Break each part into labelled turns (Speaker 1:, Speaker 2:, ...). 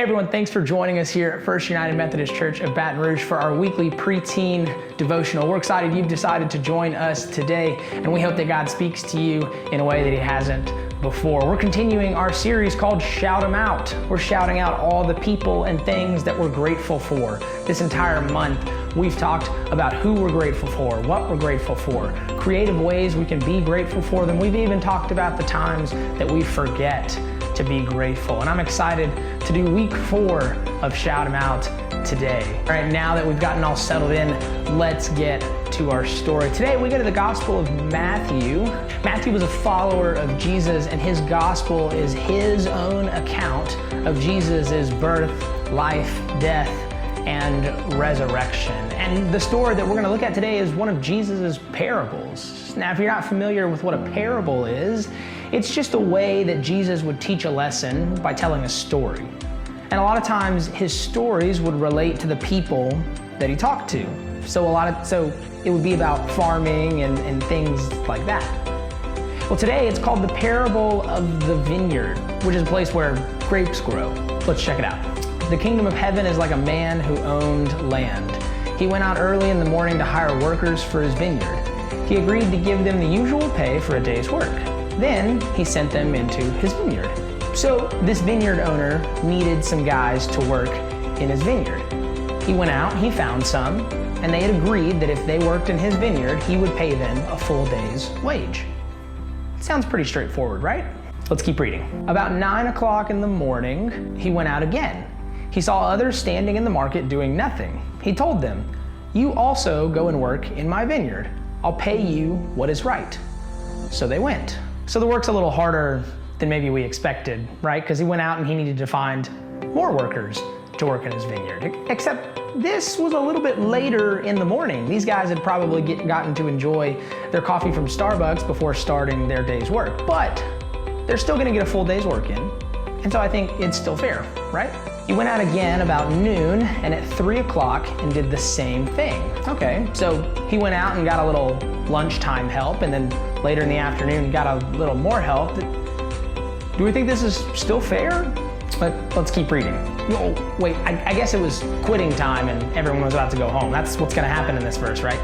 Speaker 1: Hey everyone, thanks for joining us here at First United Methodist Church of Baton Rouge for our weekly Preteen Devotional. We're excited you've decided to join us today, and we hope that God speaks to you in a way that He hasn't before. We're continuing our series called Shout 'Em Out. We're shouting out all the people and things that we're grateful for. This entire month, we've talked about who we're grateful for, what we're grateful for, creative ways we can be grateful for them. We've even talked about the times that we forget to be grateful. And I'm excited to do week 4 of Shout 'Em Out today. All right, now that we've gotten all settled in, let's get to our story. Today we go to the Gospel of Matthew. Matthew was a follower of Jesus, and his gospel is his own account of Jesus' birth, life, death, and resurrection. And the story that we're going to look at today is one of Jesus' parables. Now, if you're not familiar with what a parable is, it's just a way that Jesus would teach a lesson by telling a story. And a lot of times his stories would relate to the people that he talked to. So it would be about farming and things like that. Well, today it's called the parable of the Vineyard, which is a place where grapes grow. Let's check it out. The kingdom of heaven is like a man who owned land. He went out early in the morning to hire workers for his vineyard. He agreed to give them the usual pay for a day's work. Then he sent them into his vineyard. So this vineyard owner needed some guys to work in his vineyard. He went out, he found some, and they had agreed that if they worked in his vineyard, he would pay them a full day's wage. Sounds pretty straightforward, right? Let's keep reading. About 9 o'clock in the morning, he went out again. He saw others standing in the market doing nothing. He told them, "You also go and work in my vineyard. I'll pay you what is right." So they went. So the work's a little harder than maybe we expected, right? Because he went out and he needed to find more workers to work in his vineyard. Except this was a little bit later in the morning. These guys had probably gotten to enjoy their coffee from Starbucks before starting their day's work. But they're still gonna get a full day's work in. And so I think it's still fair, right? He went out again about noon and at 3 o'clock and did the same thing. Okay, so he went out and got a little lunchtime help, and then later in the afternoon got a little more help. Do we think this is still fair? Let's keep reading. Oh, wait, I guess it was quitting time and everyone was about to go home. That's what's gonna happen in this verse, right?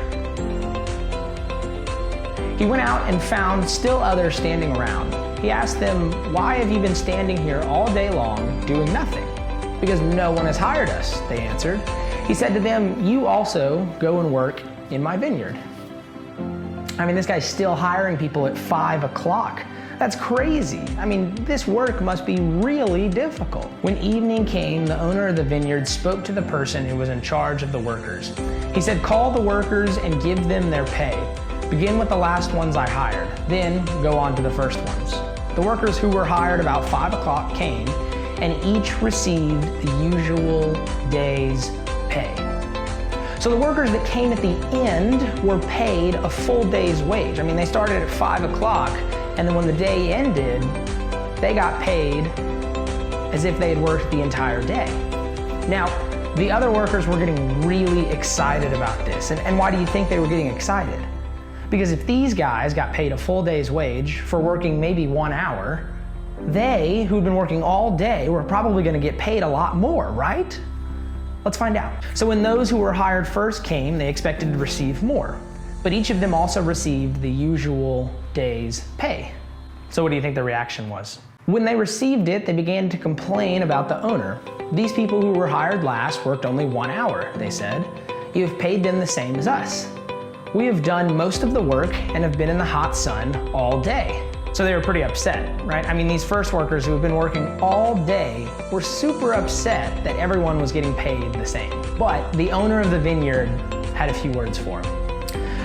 Speaker 1: He went out and found still others standing around. He asked them, "Why have you been standing here all day long doing nothing?" "Because no one has hired us," they answered. He said to them, "You also go and work in my vineyard." I mean, this guy's still hiring people at 5 o'clock. That's crazy. I mean, this work must be really difficult. When evening came, the owner of the vineyard spoke to the person who was in charge of the workers. He said, "Call the workers and give them their pay. Begin with the last ones I hired, then go on to the first ones." The workers who were hired about 5 o'clock came, and each received the usual day's pay. So the workers that came at the end were paid a full day's wage. I mean, they started at 5 o'clock, and then when the day ended, they got paid as if they had worked the entire day. Now, the other workers were getting really excited about this. And why do you think they were getting excited? Because if these guys got paid a full day's wage for working maybe 1 hour, they, who'd been working all day, were probably gonna get paid a lot more, right? Let's find out. So when those who were hired first came, they expected to receive more, but each of them also received the usual day's pay. So what do you think the reaction was? When they received it, they began to complain about the owner. "These people who were hired last worked only 1 hour," they said. "You have paid them the same as us. We have done most of the work and have been in the hot sun all day." So they were pretty upset, right? I mean, these first workers who have been working all day were super upset that everyone was getting paid the same. But the owner of the vineyard had a few words for him.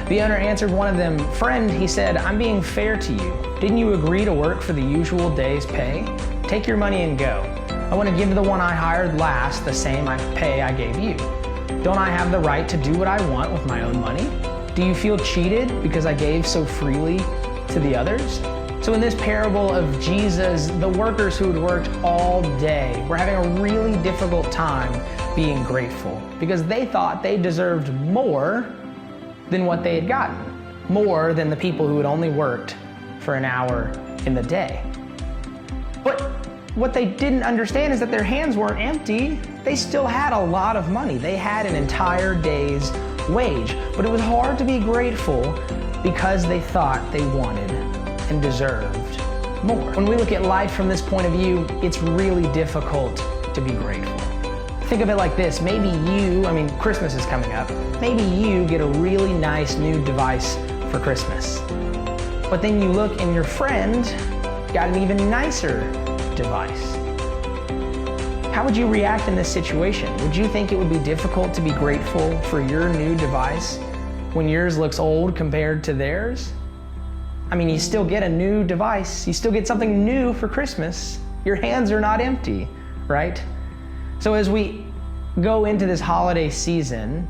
Speaker 1: The owner answered one of them, "Friend," he said, "I'm being fair to you. Didn't you agree to work for the usual day's pay? Take your money and go. I want to give the one I hired last the same pay I gave you. Don't I have the right to do what I want with my own money? Do you feel cheated because I gave so freely to the others?" So in this parable of Jesus, the workers who had worked all day were having a really difficult time being grateful because they thought they deserved more than what they had gotten, more than the people who had only worked for an hour in the day. But what they didn't understand is that their hands weren't empty. They still had a lot of money. They had an entire day's wage. But it was hard to be grateful because they thought they wanted and deserved more. When we look at life from this point of view, it's really difficult to be grateful. Think of it like this. Maybe Christmas is coming up. Maybe you get a really nice new device for Christmas. But then you look and your friend got an even nicer device. How would you react in this situation? Would you think it would be difficult to be grateful for your new device when yours looks old compared to theirs? You still get a new device. You still get something new for Christmas. Your hands are not empty, right? So as we go into this holiday season,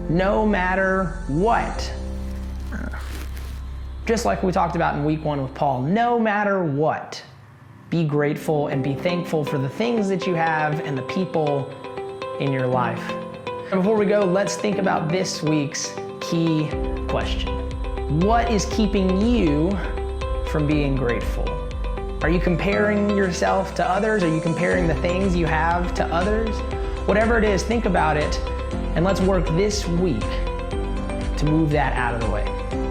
Speaker 1: no matter what, just like we talked about in week 1 with Paul, no matter what, be grateful and be thankful for the things that you have and the people in your life. And before we go, let's think about this week's key question. What is keeping you from being grateful? Are you comparing yourself to others? Are you comparing the things you have to others? Whatever it is, think about it, and let's work this week to move that out of the way.